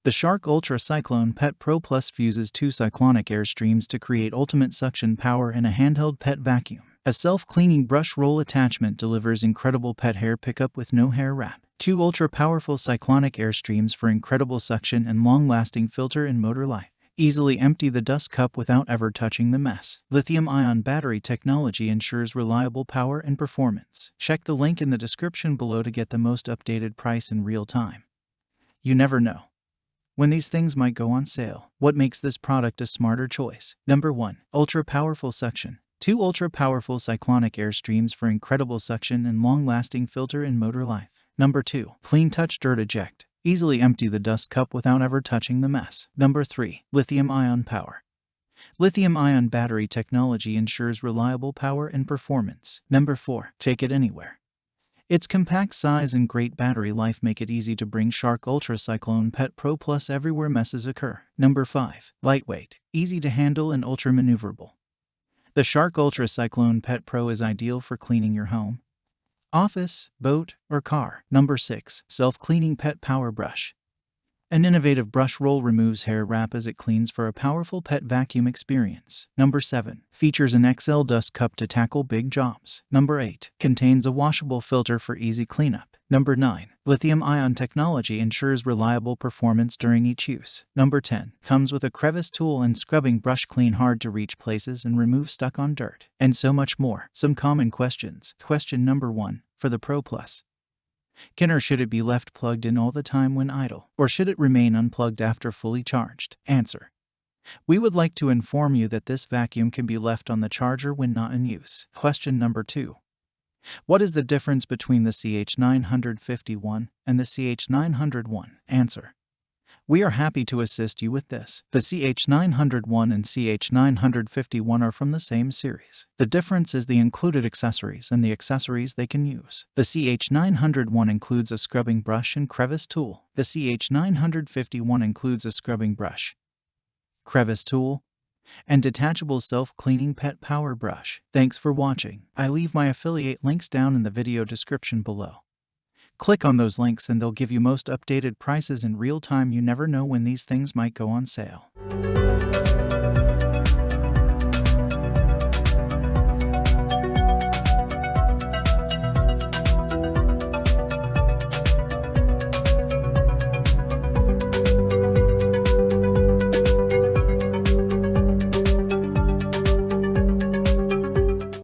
The Shark UltraCyclone Pet Pro Plus fuses two cyclonic air streams to create ultimate suction power in a handheld pet vacuum. A self-cleaning brush roll attachment delivers incredible pet hair pickup with no hair wrap. Two ultra-powerful cyclonic air streams for incredible suction and long-lasting filter and motor life. Easily empty the dust cup without ever touching the mess. Lithium-ion battery technology ensures reliable power and performance. Check the link in the description below to get the most updated price in real time. You never know when these things might go on sale. What makes this product a smarter choice? Number 1. Ultra-powerful suction. Two ultra-powerful cyclonic air streams for incredible suction and long-lasting filter and motor life. Number 2. CleanTouch Dirt Eject. Easily empty the dust cup without ever touching the mess. Number 3. Lithium-ion Power. Lithium-ion battery technology ensures reliable power and performance. Number 4. Take it anywhere. Its compact size and great battery life make it easy to bring Shark UltraCyclone Pet Pro Plus everywhere messes occur. Number 5. Lightweight, easy to handle and ultra-maneuverable. The Shark UltraCyclone Pet Pro is ideal for cleaning your home, office, boat, or car. Number 6. Self-cleaning pet power brush. An innovative brush roll removes hair wrap as it cleans for a powerful pet vacuum experience. Number 7. Features an XL dust cup to tackle big jobs. Number 8. Contains a washable filter for easy cleanup. Number 9. Lithium-ion technology ensures reliable performance during each use. Number 10. Comes with a crevice tool and scrubbing brush, clean hard-to-reach places and remove stuck-on dirt. And so much more. Some common questions. Question number 1. For the Pro Plus, can or should it be left plugged in all the time when idle? Or should it remain unplugged after fully charged? Answer. We would like to inform you that this vacuum can be left on the charger when not in use. Question number 2. What is the difference between the CH951 and the CH901? Answer. We are happy to assist you with this. The CH901 and CH951 are from the same series. The difference is the included accessories and the accessories they can use. The CH901 includes a scrubbing brush and crevice tool. The CH951 includes a scrubbing brush, crevice tool, and detachable self-cleaning pet power brush. Thanks for watching. I leave my affiliate links down in the video description below. Click on those links and they'll give you most updated prices in real time. You never know when these things might go on sale.